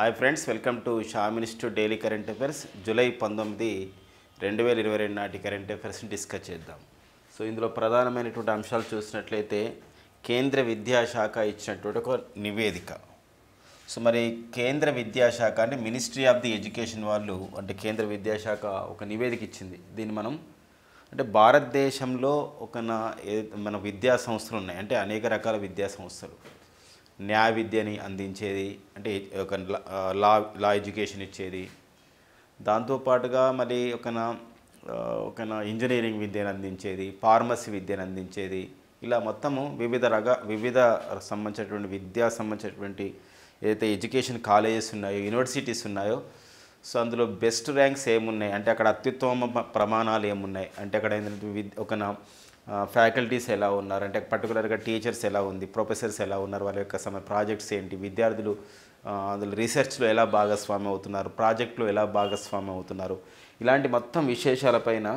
Hi friends, welcome to Sam institute daily current affairs. July 19, 2022 నాటి current అఫైర్స్ని discuss చేద్దాం. So ఇందులో ప్రధానమైనటువంటి అంశాలు చూసినట్లయితే కేంద్ర విద్యాశాఖ ఇచ్చినటువంటి ఒక నివేదిక. సో మరి కేంద్ర విద్యాశాఖ అంటే మినిస్ట్రీ ఆఫ్ ది ఎడ్యుకేషన్ వాళ్ళు అంటే కేంద్ర విద్యాశాఖ ఒక నివేదిక ఇచ్చింది. దీన్ని మనం అంటే భారతదేశంలో మన విద్యా సంస్థలు ఉన్నాయి, అంటే అనేక రకాల విద్యా సంస్థలు. న్యాయ విద్యని అందించేది, అంటే ఒక లా ఎడ్యుకేషన్ ఇచ్చేది. దాంతోపాటుగా మరి ఒక ఇంజనీరింగ్ విద్యను అందించేది, ఫార్మసీ విద్యను అందించేది. ఇలా మొత్తము వివిధ సంబంధించినటువంటి విద్యా సంబంధించినటువంటి ఏదైతే ఎడ్యుకేషన్ కాలేజెస్ ఉన్నాయో, యూనివర్సిటీస్ ఉన్నాయో, సో అందులో బెస్ట్ ర్యాంక్స్ ఏమున్నాయి అంటే అక్కడ అత్యుత్తమ ప్రమాణాలు ఏమున్నాయి అంటే అక్కడ ఏంటంటే ఫ్యాకల్టీస్ ఎలా ఉన్నారు అంటే పర్టికులర్గా టీచర్స్ ఎలా ఉంది, ప్రొఫెసర్స్ ఎలా ఉన్నారు, వాళ్ళ యొక్క ప్రాజెక్ట్స్ ఏంటి, విద్యార్థులు అందులో రీసెర్చ్లో ఎలా భాగస్వామ్యం అవుతున్నారు, ప్రాజెక్టులో ఎలా భాగస్వామ్యం అవుతున్నారు, ఇలాంటి మొత్తం విశేషాలపైన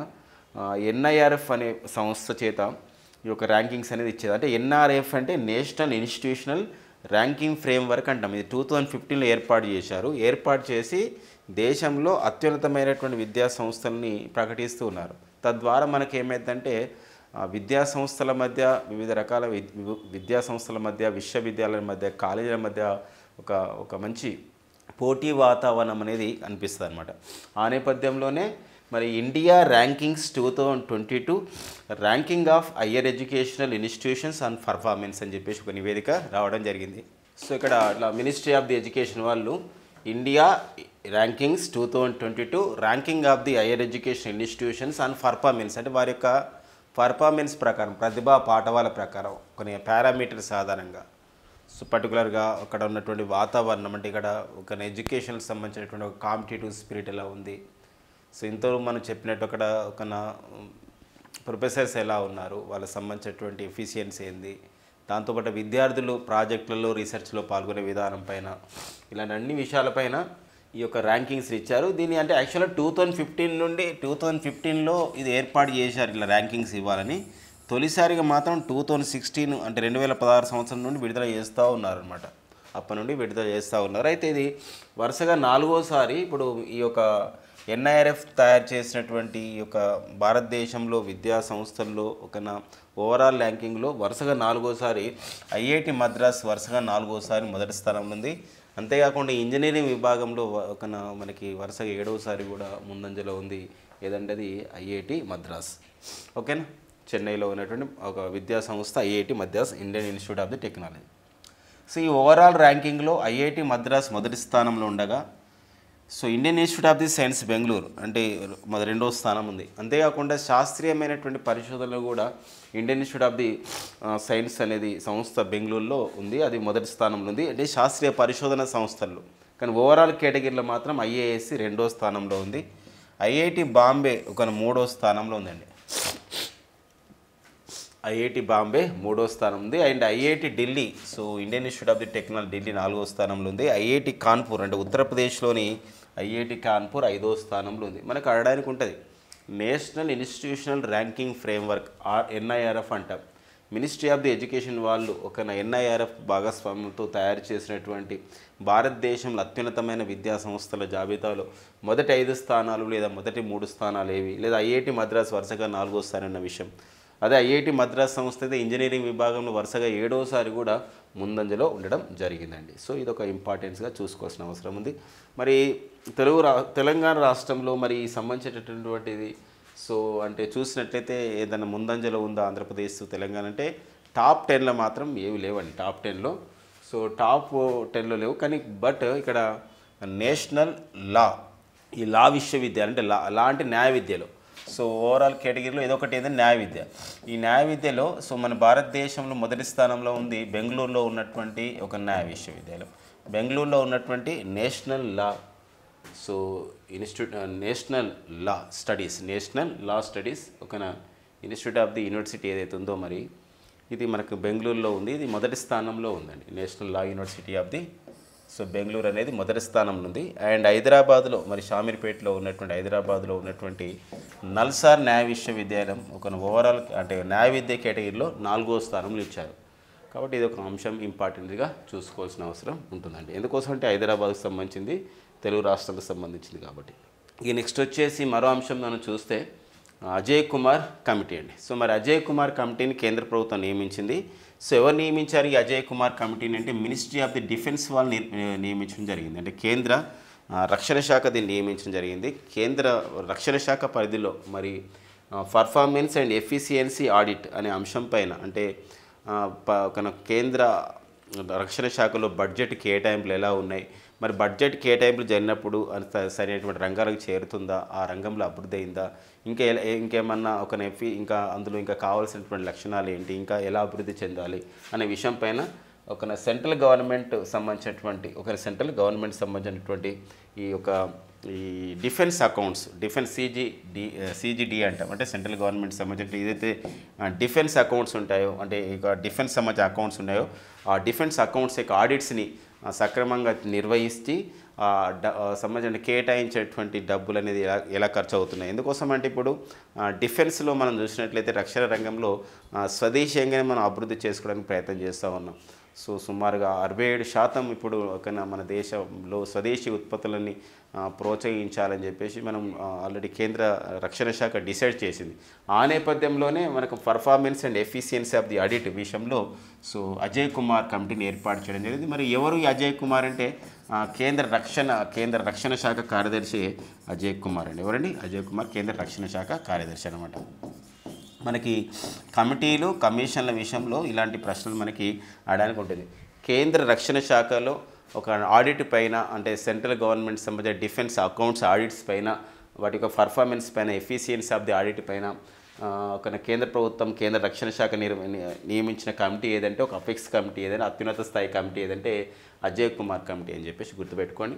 ఎన్ఐఆర్ఎఫ్ అనే సంస్థ చేత ఈ యొక్క ర్యాంకింగ్స్ అనేది ఇచ్చేది. అంటే ఎన్ఆర్ఎఫ్ అంటే నేషనల్ ఇన్స్టిట్యూషనల్ ర్యాంకింగ్ ఫ్రేమ్వర్క్ అంటాం. ఇది 2015లో ఏర్పాటు చేశారు. ఏర్పాటు చేసి దేశంలో అత్యున్నతమైనటువంటి విద్యా సంస్థల్ని ప్రకటిస్తూ ఉన్నారు. తద్వారా మనకి ఏమైందంటే విద్యా సంస్థల మధ్య, వివిధ రకాల విద్యా సంస్థల మధ్య, విశ్వవిద్యాలయాల మధ్య, కాలేజీల మధ్య ఒక మంచి పోటీ వాతావరణం అనేది అనిపిస్తుంది అనమాట. ఆ నేపథ్యంలోనే మరి India rankings 2022 ranking of higher educational institutions and performance అని చెప్పేసి ఒక నివేదిక రావడం జరిగింది. సో ఇక్కడ ఇట్లా మినిస్ట్రీ ఆఫ్ ది ఎడ్యుకేషన్ వాళ్ళు India rankings 2022 ranking of the higher education institutions and performance అంటే వారి యొక్క పర్ఫార్మెన్స్ ప్రకారం, ప్రతిభా పాఠవాల ప్రకారం కొన్ని పారామీటర్స్ ఆధారంగా, సో పర్టికులర్గా అక్కడ ఉన్నటువంటి వాతావరణం అంటే ఇక్కడ ఒక ఎడ్యుకేషన్కి సంబంధించినటువంటి ఒక కాంపిటేటివ్ స్పిరిట్ ఎలా ఉంది, సో ఇంతలో మనం చెప్పినట్టు అక్కడ ప్రొఫెసర్స్ ఎలా ఉన్నారు, వాళ్ళకి సంబంధించినటువంటి ఎఫిషియన్సీ ఏంది, దాంతోపాటు విద్యార్థులు ప్రాజెక్టులలో రీసెర్చ్లో పాల్గొనే విధానం పైన, ఇలాంటి అన్ని విషయాలపైన ఈ యొక్క ర్యాంకింగ్స్ ఇచ్చారు. దీన్ని అంటే యాక్చువల్గా 2015లో ఇది ఏర్పాటు చేశారు ఇలా ర్యాంకింగ్స్ ఇవ్వాలని. తొలిసారిగా మాత్రం 2016 అంటే 2016 సంవత్సరం నుండి విడుదల చేస్తూ ఉన్నారనమాట. అప్పటి నుండి విడుదల చేస్తూ ఉన్నారు. అయితే ఇది వరుసగా 4వసారి ఇప్పుడు ఈ యొక్క ఎన్ఐఆర్ఎఫ్ తయారు చేసినటువంటి ఈ యొక్క భారతదేశంలో విద్యా సంస్థల్లో ఓవరాల్ ర్యాంకింగ్లో వరుసగా 4వసారి ఐఐటి మద్రాస్ వరుసగా 4వసారి మొదటి స్థానంలో ఉంది. అంతేకాకుండా ఇంజనీరింగ్ విభాగంలో మనకి వరుసగా 7వసారి కూడా ముందంజలో ఉంది. ఏదంటే అది ఐఐటి మద్రాస్. ఓకేనా, చెన్నైలో ఉన్నటువంటి ఒక విద్యా సంస్థ IIT Madras, Indian institute of the technology. So ఈ ఓవరాల్ ర్యాంకింగ్లో ఐఐటి మద్రాస్ మొదటి స్థానంలో ఉండగా, so Indian institute of the science Bengaluru అంటే 2వ స్థానం ఉంది. అంతేకాకుండా శాస్త్రీయమైనటువంటి పరిశోధనలు కూడా Indian institute of the science అనేది సంస్థ బెంగళూరులో ఉంది, అది మొదటి స్థానంలో ఉంది, అంటే శాస్త్రీయ పరిశోధన సంస్థల్లో. కానీ ఓవరాల్ కేటగిరీలో మాత్రం ఐఏఎస్సి 2వ స్థానంలో ఉంది. ఐఐటి బాంబే 3వ స్థానంలో ఉందండి. ఐఐటి బాంబే 3వ స్థానం ఉంది. And IIT Delhi, so Indian institute of the technology Delhi 4వ స్థానంలో ఉంది. ఐఐటి కాన్పూర్ అంటే ఉత్తరప్రదేశ్లోని ఐఐటి కాన్పూర్ 5వ స్థానంలో ఉంది. మనకు అడగడానికి ఉంటుంది national institutional ranking framework NIRF అంటాం. మినిస్ట్రీ ఆఫ్ ది ఎడ్యుకేషన్ వాళ్ళు ఎన్ఐఆర్ఎఫ్ భాగస్వామ్యంతో తయారు చేసినటువంటి భారతదేశంలో అత్యున్నతమైన విద్యా సంస్థల జాబితాలో మొదటి 5 స్థానాలు లేదా మొదటి 3 స్థానాలు ఏవి, లేదా ఐఐటి మద్రాస్ వరుసగా 4వసారి అన్న విషయం. అదే ఐఐటి మద్రాస్ సంస్థ అయితే ఇంజనీరింగ్ విభాగంలో వరుసగా 7వసారి కూడా ముందంజలో ఉండడం జరిగిందండి. సో ఇదొక ఇంపార్టెన్స్గా చూసుకోవాల్సిన అవసరం ఉంది. మరి తెలంగాణ రాష్ట్రంలో మరి సంబంధించినటువంటిది సో అంటే చూసినట్లయితే ఏదైనా ముందంజలో ఉందా ఆంధ్రప్రదేశ్, తెలంగాణ అంటే టాప్ 10లో మాత్రం ఏవి లేవండి. టాప్ 10లో సో టాప్ 10లో లేవు. కానీ బట్ ఇక్కడ నేషనల్ లా, ఈ లా విశ్వవిద్యాలయం అంటే లా అంటే న్యాయ విద్యలో, సో ఓవరాల్ కేటగిరీలో ఏదొకటి ఏంటంటే న్యాయ విద్య. ఈ న్యాయ విద్యలో సో మన భారతదేశంలో మొదటి స్థానంలో ఉంది బెంగళూరులో ఉన్నటువంటి ఒక న్యాయ విశ్వవిద్యాలయం. బెంగళూరులో ఉన్నటువంటి నేషనల్ లా సో ఇన్స్టిట్యూట్ నేషనల్ లా స్టడీస్ ఒక ఇన్స్టిట్యూట్ ఆఫ్ ది యూనివర్సిటీ ఏదైతే ఉందో మరి ఇది మనకు బెంగళూరులో ఉంది. ఇది మొదటి స్థానంలో ఉందండి. National law university of the so Bengaluru అనేది మొదటి స్థానంలో ఉంది. అండ్ హైదరాబాద్లో మరి షామీర్పేటలో ఉన్నటువంటి నల్సార్ న్యాయ విశ్వవిద్యాలయం ఓవరాల్ అంటే న్యాయ విద్య కేటగిరీలో 4వ స్థానంలో ఇచ్చారు. కాబట్టి ఇది ఒక అంశం ఇంపార్టెంట్గా చూసుకోవాల్సిన అవసరం ఉంటుందండి. ఎందుకోసం అంటే హైదరాబాద్కు సంబంధించింది, తెలుగు రాష్ట్రాలకు సంబంధించింది కాబట్టి. ఇక నెక్స్ట్ వచ్చేసి మరో అంశం మనం చూస్తే అజయ్ కుమార్ కమిటీ అండి. సో మరి అజయ్ కుమార్ కమిటీని కేంద్ర ప్రభుత్వం నియమించింది. సో ఎవరు నియమించారు ఈ అజయ్ కుమార్ కమిటీని అంటే మినిస్ట్రీ ఆఫ్ ది డిఫెన్స్ వాళ్ళు నియమించడం జరిగింది. అంటే కేంద్ర రక్షణ శాఖ దీన్ని నియమించడం జరిగింది. కేంద్ర రక్షణ శాఖ పరిధిలో మరి పర్ఫార్మెన్స్ అండ్ ఎఫిషియన్సీ ఆడిట్ అనే అంశం పైన అంటే కేంద్ర రక్షణ శాఖలో బడ్జెట్ కేటాయింపులు ఎలా ఉన్నాయి, మరి బడ్జెట్ కేటాయింపులు జరిగినప్పుడు సరైనటువంటి రంగాలకు చేరుతుందా, ఆ రంగంలో అభివృద్ధి అయిందా, ఇంకేమన్నా ఇంకా అందులో ఇంకా కావాల్సినటువంటి లక్షణాలు ఏంటి, ఇంకా ఎలా అభివృద్ధి చెందాలి అనే విషయం పైన సెంట్రల్ గవర్నమెంట్ సంబంధించినటువంటి ఈ డిఫెన్స్ అకౌంట్స్, డిఫెన్స్ CGD అంటాం. అంటే సెంట్రల్ గవర్నమెంట్ సంబంధించిన ఏదైతే డిఫెన్స్ అకౌంట్స్ ఉంటాయో, అంటే ఇక డిఫెన్స్ సంబంధించిన అకౌంట్స్ ఉన్నాయో ఆ డిఫెన్స్ అకౌంట్స్ యొక్క ఆడిట్స్ని సక్రమంగా నిర్వహించి సంబంధించిన కేటాయించేటువంటి డబ్బులు అనేది ఎలా ఖర్చు అవుతున్నాయి. ఎందుకోసం అంటే ఇప్పుడు డిఫెన్స్లో మనం చూసినట్లయితే రక్షణ రంగంలో స్వదేశీయంగానే మనం అభివృద్ధి చేసుకోవడానికి ప్రయత్నం చేస్తూ ఉన్నాం. సో సుమారుగా 67% ఇప్పుడు మన దేశంలో స్వదేశీ ఉత్పత్తులని ప్రోత్సహించాలని చెప్పేసి మనం ఆల్రెడీ కేంద్ర రక్షణ శాఖ డిసైడ్ చేసింది. ఆ నేపథ్యంలోనే మనకు performance and efficiency of the audit విషయంలో సో అజయ్ కుమార్ కమిటీని ఏర్పాటు చేయడం జరిగింది. మరి ఎవరు ఈ అజయ్ కుమార్ అంటే కేంద్ర రక్షణ శాఖ కార్యదర్శి అజయ్ కుమార్ అండి. ఎవరండి? అజయ్ కుమార్ కేంద్ర రక్షణ శాఖ కార్యదర్శి అనమాట. మనకి కమిటీలు కమిషన్ల విషయంలో ఇలాంటి ప్రశ్నలు మనకి అడగడానికి ఉంటుంది. కేంద్ర రక్షణ శాఖలో ఒక ఆడిట్ పైన అంటే సెంట్రల్ గవర్నమెంట్ సంబంధించిన డిఫెన్స్ అకౌంట్స్ ఆడిట్స్ పైన, వాటి యొక్క పర్ఫార్మెన్స్ పైన, ఎఫిషియన్సీ ఆఫ్ ది ఆడిట్ పైన కేంద్ర ప్రభుత్వం కేంద్ర రక్షణ శాఖ నియమించిన కమిటీ ఏదంటే ఒక అపెక్స్ కమిటీ ఏదైనా అత్యున్నత స్థాయి కమిటీ ఏదంటే అజయ్ కుమార్ కమిటీ అని చెప్పేసి గుర్తుపెట్టుకోండి.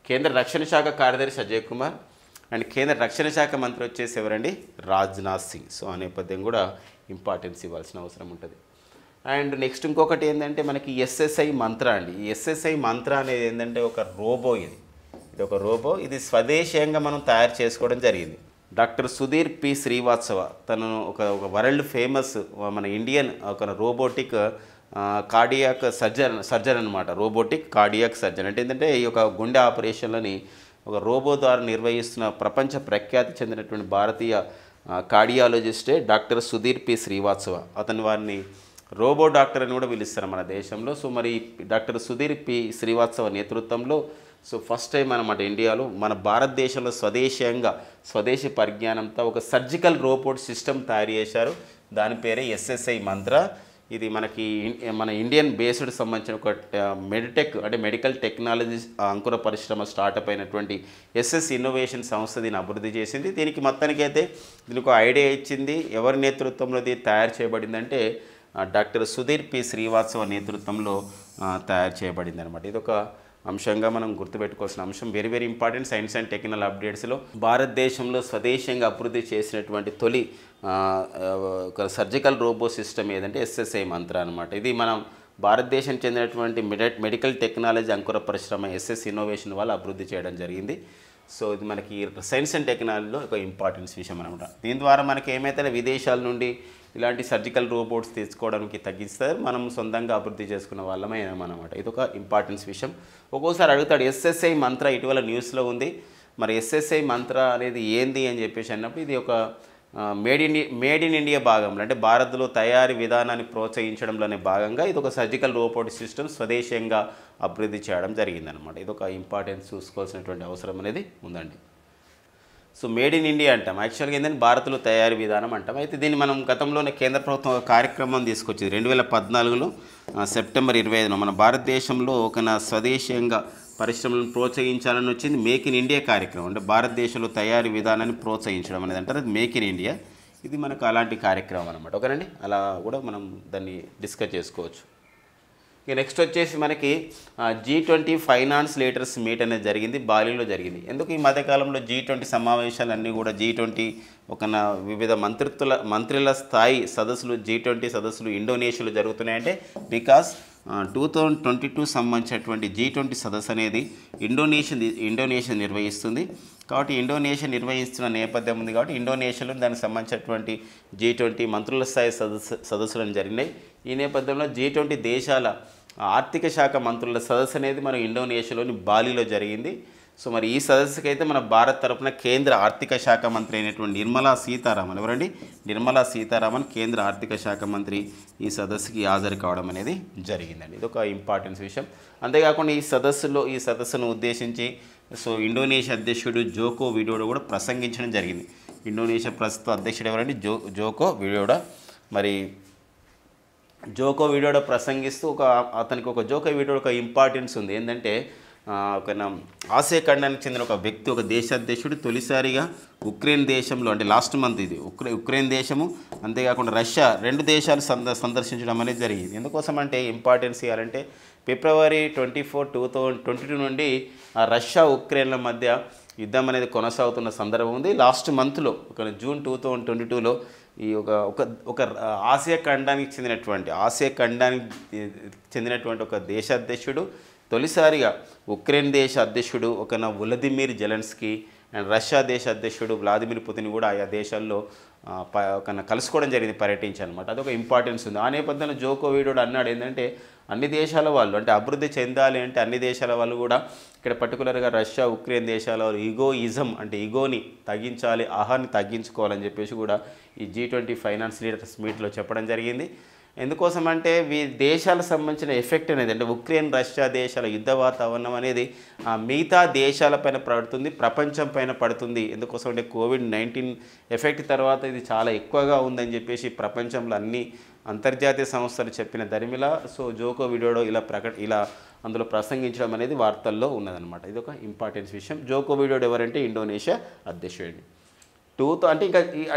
కేంద్ర రక్షణ శాఖ కార్యదర్శి అజయ్ కుమార్ అండ్ కేంద్ర రక్షణ శాఖ మంత్రి వచ్చేసి ఎవరండి? రాజ్నాథ్ సింగ్. సో ఆ నేపథ్యం కూడా ఇంపార్టెన్స్ ఇవ్వాల్సిన అవసరం ఉంటుంది. అండ్ నెక్స్ట్ ఇంకొకటి ఏంటంటే మనకి SSI మంత్ర అండి. ఈ SSI మంత్ర అనేది ఏంటంటే ఒక రోబో. ఇది ఒక రోబో. ఇది స్వదేశీయంగా మనం తయారు చేసుకోవడం జరిగింది. డాక్టర్ సుధీర్ పి శ్రీవాత్సవ తను ఒక వరల్డ్ ఫేమస్ మన ఇండియన్ ఒక రోబోటిక్ కార్డియాక్ సర్జన్ అనమాట. రోబోటిక్ కార్డియాక్ సర్జన్ అంటే ఏంటంటే ఈ యొక్క గుండె ఆపరేషన్లని ఒక రోబో ద్వారా నిర్వహిస్తున్న ప్రపంచ ప్రఖ్యాతి చెందినటువంటి భారతీయ కార్డియాలజిస్టే డాక్టర్ సుధీర్ పి శ్రీవాత్సవ. వారిని రోబో డాక్టర్ అని కూడా పిలుస్తారు మన దేశంలో. సో మరి డాక్టర్ సుధీర్ పి శ్రీవాత్సవ నేతృత్వంలో సో ఫస్ట్ టైం అనమాట ఇండియాలో మన భారతదేశంలో స్వదేశీ పరిజ్ఞానంతో ఒక సర్జికల్ రోబోట్ సిస్టమ్ తయారు చేశారు. దాని పేరే SSI మంత్ర. ఇది మన ఇండియన్ బేస్డ్ సంబంధించిన ఒక మెడికల్ టెక్నాలజీ అంకుర పరిశ్రమ స్టార్టప్ అయినటువంటి SS ఇన్నోవేషన్ సంస్థ దీన్ని అభివృద్ధి చేసింది. దీనికి మొత్తానికైతే దీనికి ఒక ఐడియా ఇచ్చింది. ఎవరి నేతృత్వంలో ఇది తయారు చేయబడిందంటే డాక్టర్ సుధీర్ పి శ్రీవాత్సవ నేతృత్వంలో తయారు చేయబడింది అనమాట. ఇది ఒక అంశంగా మనం గుర్తుపెట్టుకోవాల్సిన అంశం. Very very important. Science and technology అప్డేట్స్లో భారతదేశంలో స్వదేశంగా అభివృద్ధి చేసినటువంటి తొలి ఒక సర్జికల్ రోబో సిస్టమ్ ఏదంటే SSI మంత్ర అనమాట. ఇది మనం భారతదేశం చెందినటువంటి మెడికల్ టెక్నాలజీ అంకుర పరిశ్రమ SS ఇన్నోవేషన్ వాళ్ళు అభివృద్ధి చేయడం జరిగింది. సో ఇది మనకి సైన్స్ అండ్ టెక్నాలజీలో ఒక ఇంపార్టెన్స్ విషయం అనమాట. దీని ద్వారా మనకి ఏమైతే విదేశాల నుండి ఇలాంటి సర్జికల్ రోబోట్స్ తెచ్చుకోవడానికి తగ్గిస్తారు, మనం సొంతంగా అభివృద్ధి చేసుకున్న వాళ్ళమే అనమాట. ఇది ఒక ఇంపార్టెన్స్ విషయం. ఒక్కోసారి అడుగుతాడు SSI మంత్ర ఇటీవల న్యూస్లో ఉంది. మరి SSI మంత్ర అనేది ఏంది అని చెప్పేసి అన్నప్పుడు ఇది ఒక మేడ్ ఇన్ ఇండియా భాగంలో అంటే భారత్లో తయారీ విధానాన్ని ప్రోత్సహించడంలోనే భాగంగా ఇది ఒక సర్జికల్ రోబోట్ సిస్టమ్ స్వదేశీయంగా అభివృద్ధి చేయడం జరిగిందనమాట. ఇది ఒక ఇంపార్టెన్స్ చూసుకోవాల్సినటువంటి అవసరం అనేది ఉందండి. సో మేడ్ ఇన్ ఇండియా అంటాం, యాక్చువల్గా ఏంటంటే భారత్లో తయారీ విధానం అంటాం. అయితే దీన్ని మనం గతంలోనే కేంద్ర ప్రభుత్వం ఒక కార్యక్రమం తీసుకొచ్చింది 2014లో సెప్టెంబర్ 25న మన భారతదేశంలో ఒక స్వదేశీయంగా పరిశ్రమలను ప్రోత్సహించాలని వచ్చింది మేక్ ఇన్ ఇండియా కార్యక్రమం. అంటే భారతదేశంలో తయారీ విధానాన్ని ప్రోత్సహించడం అనేది అంటారు, అది మేక్ ఇన్ ఇండియా. ఇది మనకు అలాంటి కార్యక్రమం అనమాట. ఓకేనండి, అలా కూడా మనం దాన్ని డిస్కస్ చేసుకోవచ్చు. ఇక నెక్స్ట్ వచ్చేసి మనకి G20 ఫైనాన్స్ లీడర్స్ మీట్ అనేది జరిగింది, బాలిలో జరిగింది. ఎందుకు ఈ మధ్యకాలంలో G20 సమావేశాలన్నీ కూడా G20 ఒక వివిధ మంత్రుల స్థాయి సదస్సులు G20 సదస్సులు ఇండోనేషియాలో జరుగుతున్నాయంటే బికాస్ 2022 సంబంధించినటువంటి G20 సదస్సు అనేది ఇండోనేషియా నిర్వహిస్తుంది. కాబట్టి ఇండోనేషియా నిర్వహిస్తున్న నేపథ్యం ఉంది కాబట్టి ఇండోనేషియాలో దానికి సంబంధించినటువంటి G20 మంత్రుల స్థాయి సదస్సులను జరిగినాయి. ఈ నేపథ్యంలో G20 దేశాల ఆర్థిక శాఖ మంత్రుల సదస్సు అనేది మన ఇండోనేషియాలోని బాలిలో జరిగింది. సో మరి ఈ సదస్సుకి అయితే మన భారత్ తరఫున కేంద్ర ఆర్థిక శాఖ మంత్రి అయినటువంటి నిర్మలా సీతారామన్, ఎవరండి, నిర్మలా సీతారామన్ కేంద్ర ఆర్థిక శాఖ మంత్రి ఈ సదస్సుకి హాజరు కావడం అనేది జరిగిందండి. ఇది ఒక ఇంపార్టెన్స్ విషయం. అంతేకాకుండా ఈ సదస్సును ఉద్దేశించి సో ఇండోనేషియా అధ్యక్షుడు జోకో విడోడో కూడా ప్రసంగించడం జరిగింది. ఇండోనేషియా ప్రస్తుత అధ్యక్షుడు ఎవరండి, జోకో విడోడో. మరి జోకో విడోడో ప్రసంగిస్తూ అతనికి ఒక జోకో విడోడో ఒక ఇంపార్టెన్స్ ఉంది. ఏంటంటే ఒక ఆసియా ఖండానికి చెందిన ఒక వ్యక్తి, ఒక దేశాధ్యక్షుడు తొలిసారిగా ఉక్రెయిన్ దేశంలో, అంటే లాస్ట్ మంత్ ఇది ఉక్రెయిన్ దేశము అంతేకాకుండా రష్యా 2 దేశాలు సందర్శించడం అనేది జరిగింది. ఎందుకోసం అంటే ఇంపార్టెన్స్ ఇవ్వాలంటే ఫిబ్రవరి 24, 2022 నుండి రష్యా ఉక్రెయిన్ల మధ్య యుద్ధం అనేది కొనసాగుతున్న సందర్భం ఉంది. లాస్ట్ మంత్లో ఒక జూన్ 2022లో ఈ ఒక ఆసియా ఖండానికి చెందినటువంటి ఒక దేశాధ్యక్షుడు తొలిసారిగా ఉక్రెయిన్ దేశ అధ్యక్షుడు వ్లాదిమిర్ జెలెన్స్కీ అండ్ రష్యా దేశ అధ్యక్షుడు వ్లాదిమిర్ పుతిన్ కూడా ఆయా దేశాల్లో కలుసుకోవడం జరిగింది, పర్యటించాలన్నమాట. అదొక ఇంపార్టెన్స్ ఉంది. ఆ నేపథ్యంలో జోకో విడోడో అన్నాడు ఏంటంటే అన్ని దేశాల వాళ్ళు, అంటే అభివృద్ధి చెందాలి అంటే అన్ని దేశాల వాళ్ళు కూడా ఇక్కడ పర్టికులర్గా రష్యా ఉక్రెయిన్ దేశాల ఈగోయిజం అంటే ఈగోని తగ్గించాలి, ఆహాన్ని తగ్గించుకోవాలని చెప్పేసి కూడా ఈ G20 ఫైనాన్స్ లీడర్స్ మీట్లో చెప్పడం జరిగింది. ఎందుకోసం అంటే దేశాలకు సంబంధించిన ఎఫెక్ట్ అనేది, అంటే ఉక్రెయిన్ రష్యా దేశాల యుద్ధ వాతావరణం అనేది మిగతా దేశాలపైన పడుతుంది, ప్రపంచం పైన పడుతుంది. ఎందుకోసం అంటే COVID-19 ఎఫెక్ట్ తర్వాత ఇది చాలా ఎక్కువగా ఉందని చెప్పేసి ప్రపంచంలో అన్ని అంతర్జాతీయ సంస్థలు చెప్పిన దరిమిలా సో జోకో విడోడో ఇలా అందులో ప్రసంగించడం అనేది వార్తల్లో ఉన్నదన్నమాట. ఇది ఒక ఇంపార్టెన్స్ విషయం. జోకో విడోడో ఎవరంటే ఇండోనేషియా అధ్యక్షుడు.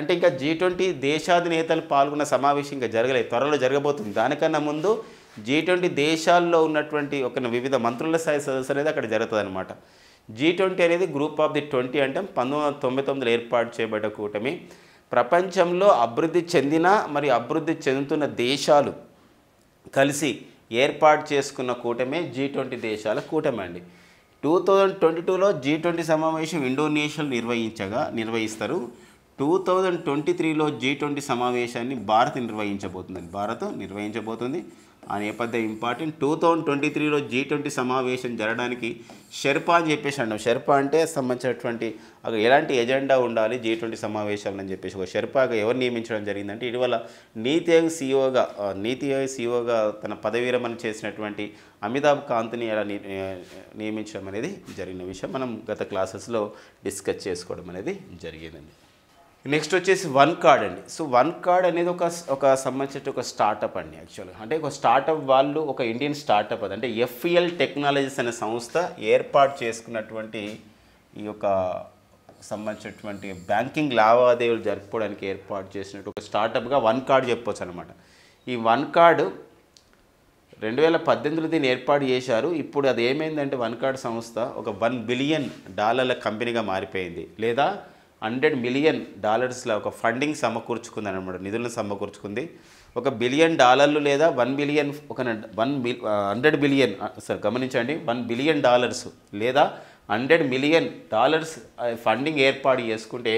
అంటే ఇంకా G20 దేశాధినేతలు పాల్గొన్న సమావేశం ఇంకా జరగలేదు, త్వరలో జరగబోతుంది. దానికన్నా ముందు G20 దేశాల్లో ఉన్నటువంటి వివిధ మంత్రుల స్థాయి సదస్సు అనేది అక్కడ జరుగుతుంది అనమాట. G20 అనేది గ్రూప్ ఆఫ్ ది 20 అంటే 1999లో ఏర్పాటు చేయబడ్డ కూటమి. ప్రపంచంలో అభివృద్ధి చెందిన మరి అభివృద్ధి చెందుతున్న దేశాలు కలిసి ఏర్పాటు చేసుకున్న కూటమే G20 దేశాల కూటమి అండి. 2022లో G20 సమావేశం ఇండోనేషియాలో నిర్వహిస్తారు. 2023లో G20 సమావేశాన్ని భారత్ నిర్వహించబోతుంది. ఆ నేపథ్యం ఇంపార్టెంట్. 2023లో G20 సమావేశం జరగడానికి షెర్పా అని చెప్పేసి అంటాం. షెర్పా అంటే సంబంధించినటువంటి ఎలాంటి ఎజెండా ఉండాలి G20 సమావేశాలు అని చెప్పేసి ఒక షెర్పాగా ఎవరు నియమించడం జరిగిందంటే ఇటీవల నీతి ఆయోగ్ సీఈఓగా తన పదవీ విరమణ చేసినటువంటి అమితాబ్ కాంత్ని ఎలా నియమించడం అనేది జరిగిన విషయం మనం గత క్లాసెస్లో డిస్కస్ చేసుకోవడం అనేది జరిగిందండి. నెక్స్ట్ వచ్చేసి వన్ కార్డ్ అండి. సో వన్ కార్డ్ అనేది ఒక సంబంధించిన ఒక స్టార్టప్ అండి. యాక్చువల్గా అంటే ఒక స్టార్టప్ వాళ్ళు ఒక ఇండియన్ స్టార్టప్ అది అంటే FEL టెక్నాలజీస్ అనే సంస్థ ఏర్పాటు చేసుకున్నటువంటి ఈ యొక్క సంబంధించినటువంటి బ్యాంకింగ్ లావాదేవీలు జరుపుకోవడానికి ఏర్పాటు చేసినట్టు ఒక స్టార్టప్గా వన్ కార్డ్ చెప్పొచ్చు అనమాట. ఈ వన్ కార్డ్ 2018లో దీన్ని ఏర్పాటు చేశారు. ఇప్పుడు అది ఏమైందంటే వన్ కార్డ్ సంస్థ ఒక $1 బిలియన్ కంపెనీగా మారిపోయింది, లేదా $100 మిలియన్ ఒక ఫండింగ్ సమకూర్చుకుంది అనమాట, నిధులను సమకూర్చుకుంది. ఒక $1 బిలియన్ లేదా 1 బిలియన్ $100 బిలియన్ గమనించండి, $1 బిలియన్ లేదా $100 మిలియన్ ఫండింగ్ ఏర్పాటు చేసుకుంటే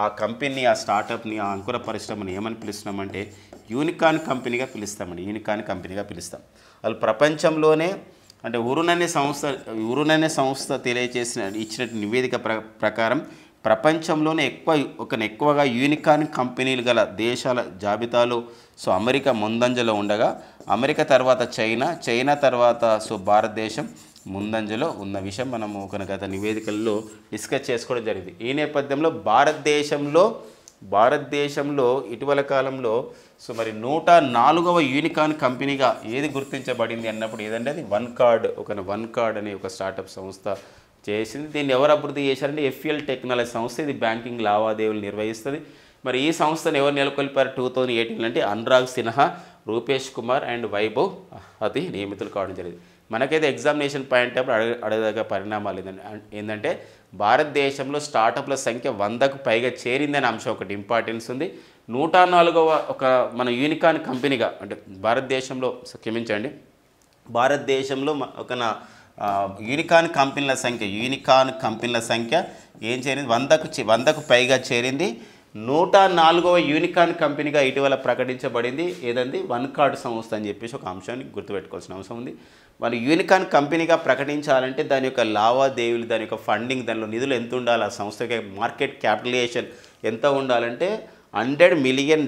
ఆ కంపెనీ, ఆ స్టార్టప్ని, ఆ అంకుర పరిశ్రమని ఏమని పిలుస్తున్నామంటే యూనికార్న్ కంపెనీగా పిలుస్తాం. వాళ్ళు ప్రపంచంలోనే అంటే ఉరున్ అనే సంస్థ ఇచ్చిన నివేదిక ప్రకారం ప్రపంచంలోనే ఎక్కువగా యూనికార్న్ కంపెనీలు గల దేశాల జాబితాలో సో అమెరికా ముందంజలో ఉండగా అమెరికా తర్వాత చైనా తర్వాత సో భారతదేశం ముందంజలో ఉన్న విషయం మనము గత నివేదికల్లో డిస్కస్ చేసుకోవడం జరిగింది. ఈ నేపథ్యంలో భారతదేశంలో ఇటీవల కాలంలో సో మరి 104వ యూనికార్న్ కంపెనీగా ఏది గుర్తించబడింది అన్నప్పుడు ఏదంటే అది వన్ కార్డ్ అనే ఒక స్టార్టప్ సంస్థ చేసింది. దీన్ని ఎవరు అభివృద్ధి చేశారంటే FEL టెక్నాలజీ సంస్థ. ఇది బ్యాంకింగ్ లావాదేవీలు నిర్వహిస్తుంది. మరి ఈ సంస్థను ఎవరు నెలకొల్పారు 2018 అంటే అనురాగ్ సిన్హా, రూపేష్ కుమార్ అండ్ వైభవ్ అది నియమితులు కావడం జరిగింది. మనకైతే ఎగ్జామినేషన్ పాయింట్ అడగదగ్గ పరిణామాలు ఏంటంటే భారతదేశంలో స్టార్టప్ల సంఖ్య 100కు పైగా చేరిందనే అంశం ఒకటి ఇంపార్టెన్స్ ఉంది. 104వ మన యూనికార్న్ కంపెనీగా అంటే భారతదేశంలో యూనికార్న్ కంపెనీల సంఖ్య ఏం చేరింది, 100కు పైగా చేరింది. 104వ యూనికార్న్ కంపెనీగా ఇటీవల ప్రకటించబడింది ఏదండి, వన్ కార్డ్ సంస్థ అని చెప్పేసి ఒక అంశాన్ని గుర్తుపెట్టుకోవాల్సిన అవసరం ఉంది. మరి యూనికార్న్ కంపెనీగా ప్రకటించాలంటే దాని యొక్క లావాదేవీలు, దాని యొక్క ఫండింగ్, దానిలో నిధులు ఎంత ఉండాలి, ఆ సంస్థకి మార్కెట్ క్యాపిటలైజేషన్ ఎంత ఉండాలంటే $100 మిలియన్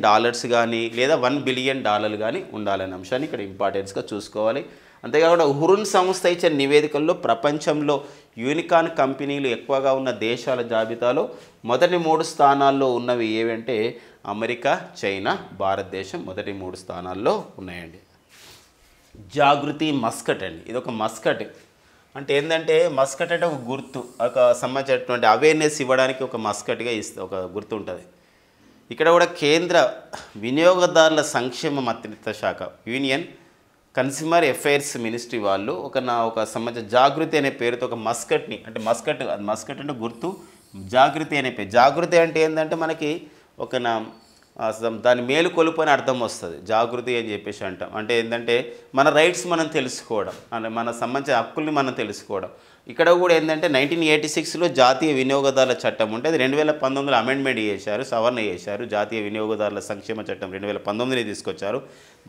కానీ లేదా $1 బిలియన్ కానీ ఉండాలనే అంశాన్ని ఇక్కడ ఇంపార్టెన్స్గా చూసుకోవాలి. అంతేకాకుండా హురున్ సంస్థ ఇచ్చిన నివేదికల్లో ప్రపంచంలో యూనికార్న్ కంపెనీలు ఎక్కువగా ఉన్న దేశాల జాబితాలో మొదటి 3 స్థానాల్లో ఉన్నవి ఏవంటే అమెరికా, చైనా, భారతదేశం మొదటి 3 స్థానాల్లో ఉన్నాయండి. జాగృతి మస్కట్ అండి, ఇది ఒక మస్కట్ అంటే ఏంటంటే, మస్కట్ అంటే ఒక గుర్తు, ఒక సంబంధించినటువంటి అవేర్నెస్ ఇవ్వడానికి ఒక మస్కట్గా ఒక గుర్తు ఉంటుంది. ఇక్కడ కూడా కేంద్ర వినియోగదారుల సంక్షేమ మంత్రిత్వ శాఖ యూనియన్ కన్స్యూమర్ అఫైర్స్ మినిస్ట్రీ వాళ్ళు ఒక సంబంధించిన జాగృతి అనే పేరుతో ఒక మస్కట్ని, అంటే మస్కట్ అంటే గుర్తు, జాగృతి అనే పేరు. జాగృతి అంటే ఏంటంటే మనకి దాని మేలుకొలుపు అని అర్థం వస్తుంది, జాగృతి అని చెప్పేసి అంటాం. అంటే ఏంటంటే మన రైట్స్ మనం తెలుసుకోవడం, అంటే మన సంబంధించిన హక్కుల్ని మనం తెలుసుకోవడం. ఇక్కడ కూడా ఏంటంటే 1986లో జాతీయ వినియోగదారుల చట్టం ఉంటే అది 2019లో అమెండ్మెంట్ చేశారు, సవరణ చేశారు. జాతీయ వినియోగదారుల సంక్షేమ చట్టం 2019 తీసుకొచ్చారు.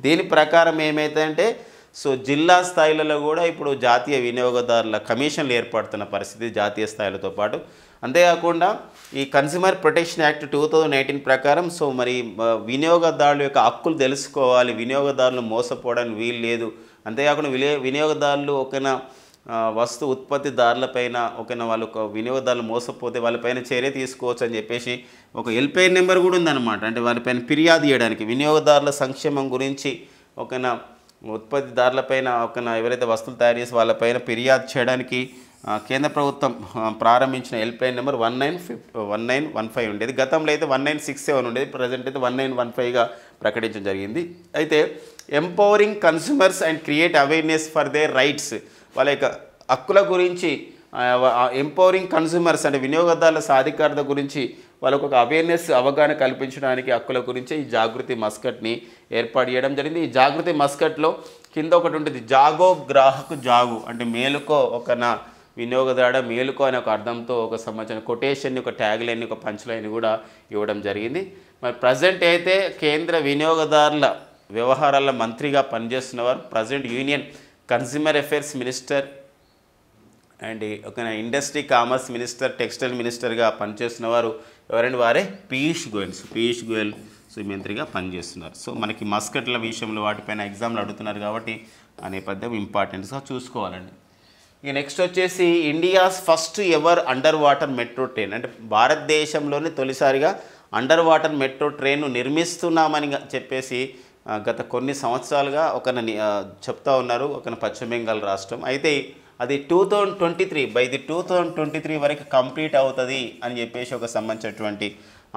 దీని ప్రకారం ఏమైతుందంటే జిల్లా స్థాయిలలో కూడా ఇప్పుడు జాతీయ వినియోగదారుల కమిషన్లు ఏర్పడుతున్న పరిస్థితి జాతీయ స్థాయిలతో పాటు. అంతేకాకుండా ఈ కన్స్యూమర్ ప్రొటెక్షన్ యాక్ట్ 2019 ప్రకారం మరి వినియోగదారుల యొక్క హక్కులు తెలుసుకోవాలి, వినియోగదారులు మోసపోవడానికి వీలు లేదు. అంతేకాకుండా వినియోగదారులు వస్తు ఉత్పత్తిదారులపైన వాళ్ళు వినియోగదారులు మోసపోతే వాళ్ళపైన చర్య తీసుకోవచ్చు అని చెప్పేసి ఒక హెల్ప్లైన్ నెంబర్ కూడా ఉందన్నమాట. అంటే వాళ్ళపైన ఫిర్యాదు చేయడానికి, వినియోగదారుల సంక్షేమం గురించి ఉత్పత్తిదారులపైన ఎవరైతే వస్తువులు తయారు చేసి వాళ్ళపైన ఫిర్యాదు చేయడానికి కేంద్ర ప్రభుత్వం ప్రారంభించిన హెల్ప్లైన్ నెంబర్ 1915 ఉండేది. గతంలో అయితే 1967 ఉండేది, ప్రజెంట్ అయితే 1915గా ప్రకటించడం జరిగింది. అయితే empowering consumers and create awareness for their rights, వాళ్ళ యొక్క హక్కుల గురించి, ఎంపవరింగ్ కన్స్యూమర్స్ అంటే వినియోగదారుల సాధికారత గురించి వాళ్ళకు ఒక అవేర్నెస్, అవగాహన కల్పించడానికి హక్కుల గురించి ఈ జాగృతి మస్కట్ని ఏర్పాటు చేయడం జరిగింది. ఈ జాగృతి మస్కట్లో కింద ఒకటి ఉంటుంది, జాగో గ్రాహకు జాగు, అంటే మేలుకో వినియోగదారుడ మేలుకో అనే ఒక అర్థంతో ఒక సంబంధించిన కొటేషన్ని, ఒక ట్యాగ్ లైన్, ఒక పంచ్ లైన్ కూడా ఇవ్వడం జరిగింది. మరి ప్రజెంట్ అయితే కేంద్ర వినియోగదారుల వ్యవహారాల మంత్రిగా పనిచేస్తున్నవారు present union consumer affairs minister and industry commerce minister, textile మినిస్టర్గా పనిచేస్తున్న వారు ఎవరండి, వారే పీయూష్ గోయల్ మంత్రిగా పనిచేస్తున్నారు. మనకి మస్కట్ల విషయంలో వాటిపైన ఎగ్జామ్లు అడుగుతున్నారు కాబట్టి ఆ నేపథ్యం ఇంపార్టెంట్స్గా చూసుకోవాలండి. ఇక నెక్స్ట్ వచ్చేసి India's first ever under water metro train, అంటే భారతదేశంలోనే తొలిసారిగా అండర్ వాటర్ మెట్రో ట్రైన్ను నిర్మిస్తున్నామని చెప్పేసి గత కొన్ని సంవత్సరాలుగా చెప్తా ఉన్నారు పశ్చిమ బెంగాల్ రాష్ట్రం. అయితే అది 2023 వరకు కంప్లీట్ అవుతుంది అని చెప్పేసి ఒక సంబంధించినటువంటి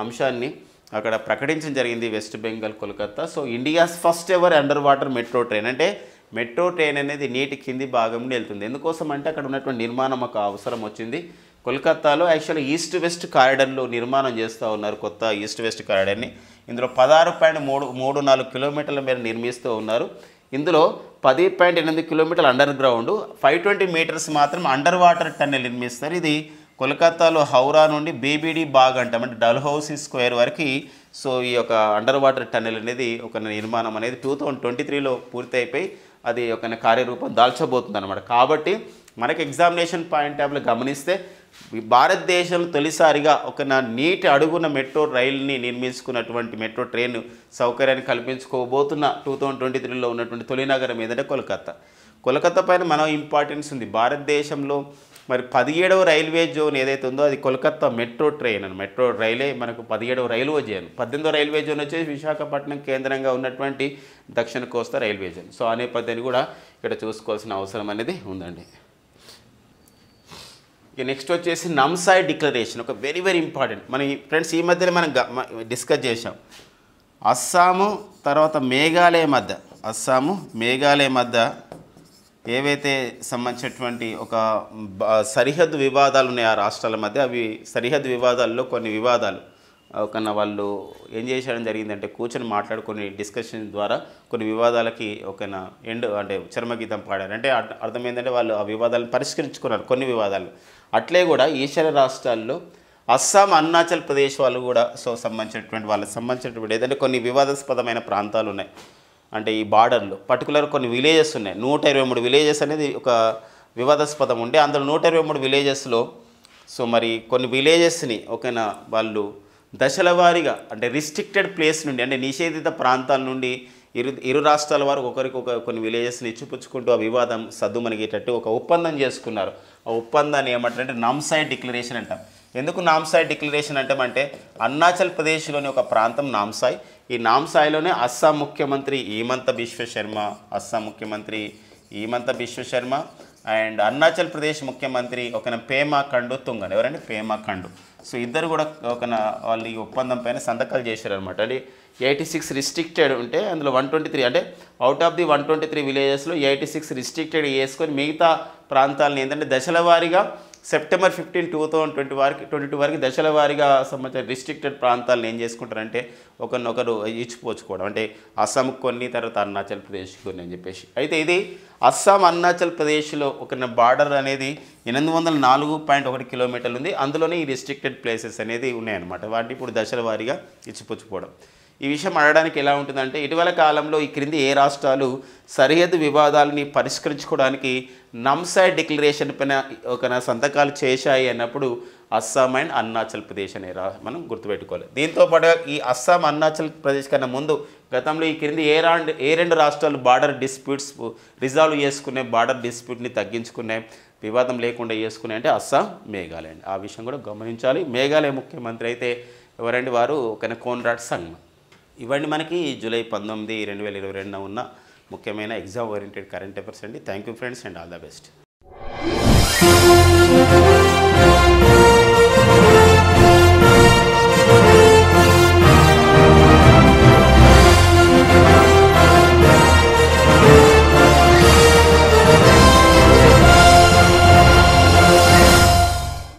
అంశాన్ని అక్కడ ప్రకటించడం జరిగింది west Bengal, Kolkata. India's first ever under water metro train, అంటే మెట్రో ట్రైన్ అనేది నీటి కింది భాగంలో వెళ్తుంది. ఎందుకోసం అంటే అక్కడ ఉన్నటువంటి నిర్మాణం ఒక అవసరం వచ్చింది. కోల్కతాలో యాక్చువల్గా ఈస్ట్ వెస్ట్ కారిడార్లో నిర్మాణం చేస్తూ ఉన్నారు, కొత్త ఈస్ట్ వెస్ట్ కారిడార్ని. ఇందులో 16.34 కిలోమీటర్ల మేర నిర్మిస్తూ ఉన్నారు. ఇందులో 10.8 కిలోమీటర్లు అండర్ గ్రౌండ్, 520 మీటర్స్ మాత్రం అండర్ వాటర్ టన్నెల్ నిర్మిస్తారు. ఇది కోల్కతాలో హౌరా నుండి బీబీడీ బాగ్ అంటాం, అంటే డల్హౌసీ స్క్వేర్ వరకు ఈ యొక్క అండర్ వాటర్ టన్నెల్ అనేది ఒక నిర్మాణం అనేది 2023లో పూర్తి అయిపోయి అది ఒక కార్యరూపం దాల్చబోతుంది అనమాట. కాబట్టి మనకి ఎగ్జామినేషన్ పాయింట్ ఆఫ్లో గమనిస్తే భారతదేశంలో తొలిసారిగా నీటి అడుగున మెట్రో రైల్ని నిర్మించుకున్నటువంటి మెట్రో ట్రైన్ సౌకర్యాన్ని కల్పించుకోబోతున్న 2023లో ఉన్నటువంటి తొలి నగరం ఏదంటే కోల్కతా పైన మనం ఇంపార్టెన్స్ ఉంది. భారతదేశంలో మరి 17వ రైల్వే జోన్ ఏదైతే ఉందో అది కోల్కతా మెట్రో ట్రైన్ అని, మెట్రో రైలే మనకు 17వ రైల్వే జోన్. 18వ రైల్వే జోన్ వచ్చేసి విశాఖపట్నం కేంద్రంగా ఉన్నటువంటి దక్షిణ కోస్తా రైల్వే జోన్. ఆ నేపథ్యాన్ని కూడా ఇక్కడ చూసుకోవాల్సిన అవసరం అనేది ఉందండి. ఇక నెక్స్ట్ వచ్చేసి నమ్సాయ్ డిక్లరేషన్, ఒక వెరీ ఇంపార్టెంట్. మన ఫ్రెండ్స్ ఈ మధ్యలో మనం డిస్కస్ చేసాం. అస్సాము తర్వాత మేఘాలయ మధ్య ఏవైతే సంబంధించినటువంటి ఒక సరిహద్దు వివాదాలు ఉన్నాయి ఆ రాష్ట్రాల మధ్య, అవి సరిహద్దు వివాదాల్లో కొన్ని వివాదాలు ఒక వాళ్ళు ఏం చేయడం జరిగిందంటే కూర్చొని మాట్లాడుకొని డిస్కషన్ ద్వారా కొన్ని వివాదాలకి ఒకన ఎండ్ అంటే చర్మగీతం పాడారు. అంటే అర్థమైందంటే వాళ్ళు ఆ వివాదాలను పరిష్కరించుకున్నారు కొన్ని వివాదాలు. అట్లే కూడా ఈశాన్య రాష్ట్రాల్లో అస్సాం, అరుణాచల్ ప్రదేశ్ వాళ్ళు కూడా సంబంధించినటువంటి వాళ్ళకి సంబంధించినటువంటి ఏదంటే కొన్ని వివాదాస్పదమైన ప్రాంతాలు ఉన్నాయి. అంటే ఈ బార్డర్లో పర్టికులర్ కొన్ని విలేజెస్ ఉన్నాయి. 123 విలేజెస్ అనేది ఒక వివాదాస్పదం ఉండే అందులో 123 విలేజెస్లో మరి కొన్ని విలేజెస్ని ఒకనా వాళ్ళు దశల వారీగా అంటే రిస్ట్రిక్టెడ్ ప్లేస్ నుండి అంటే నిషేధిత ప్రాంతాల నుండి ఇరు రాష్ట్రాల వారు ఒకరికొక కొన్ని విలేజెస్ని ఇచ్చిపుచ్చుకుంటూ ఆ వివాదం సద్దుమణిగేటట్టు ఒక ఒప్పందం చేసుకున్నారు. ఆ ఒప్పందాన్ని ఏమంటారంటే నామ్సాయ్ డిక్లరేషన్ అంటాం. ఎందుకు నామ్సాయ్ డిక్లరేషన్ అంటామంటే అరుణాచల్ ప్రదేశ్లోని ఒక ప్రాంతం నామ్సాయ్. ఈ నామ్సాయ్లోనే అస్సాం ముఖ్యమంత్రి హిమంత బిశ్వ శర్మ అండ్ అరుణాచల్ ప్రదేశ్ ముఖ్యమంత్రి పేమా ఖండు తుంగన్. ఎవరండి? పేమా ఖండు. సో ఇద్దరు కూడా వాళ్ళు ఈ ఒప్పందం పైన సంతకాలు చేశారు అనమాట. అంటే 86 రిస్ట్రిక్టెడ్ ఉంటే అందులో 123 అంటే అవుట్ ఆఫ్ ది 123 విలేజెస్లో 86 రిస్ట్రిక్టెడ్ వేసుకొని మిగతా ప్రాంతాలను ఏంటంటే దశల వారీగా సెప్టెంబర్ 15, 2022 వరకు దశల వారీగా సంబంధించిన రిస్ట్రిక్టెడ్ ప్రాంతాలను ఏం చేసుకుంటారంటే ఒకరినొకరు ఇచ్చిపోచుకోవడం. అంటే అస్సాం కొన్ని, తర్వాత అరుణాచల్ ప్రదేశ్ కొన్ని అని చెప్పేసి. అయితే ఇది అస్సాం అరుణాచల్ ప్రదేశ్లో ఒక బార్డర్ అనేది 804.1 కిలోమీటర్లు ఉంది. అందులోనే ఈ రిస్ట్రిక్టెడ్ ప్లేసెస్ అనేది ఉన్నాయన్నమాట. వాటిని ఇప్పుడు దశల వారీగా ఇచ్చిపుచ్చుకోవడం. ఈ విషయం అడగడానికి ఎలా ఉంటుందంటే ఇటీవల కాలంలో ఈ క్రింది ఏ రాష్ట్రాలు సరిహద్దు వివాదాలని పరిష్కరించుకోవడానికి నామ్సాయ్ డిక్లరేషన్ పైన ఒక సంతకాలు చేశాయి అన్నప్పుడు అస్సాం అండ్ అరుణాచల్ ప్రదేశ్ అనే మనం గుర్తుపెట్టుకోవాలి. దీంతో పాటు ఈ అస్సాం, అరుణాచల్ ప్రదేశ్ కన్నా ముందు గతంలో ఈ క్రింది ఏ రెండు రాష్ట్రాలు బార్డర్ డిస్ప్యూట్స్ రిజాల్వ్ చేసుకునే, బార్డర్ డిస్ప్యూట్ని తగ్గించుకునే, వివాదం లేకుండా చేసుకునే అంటే అస్సాం, మేఘాలయ. ఆ విషయం కూడా గమనించాలి. మేఘాలయ ముఖ్యమంత్రి అయితే ఎవరండి? వారు కోన్రాడ్ సంగ్మా. ఇవన్నీ మనకి జూలై 19, 2022 ఉన్న ముఖ్యమైన ఎగ్జామ్ ఓరియంటెడ్ కరెంట్ అఫైర్స్ అండి. Thank you friends and all the best.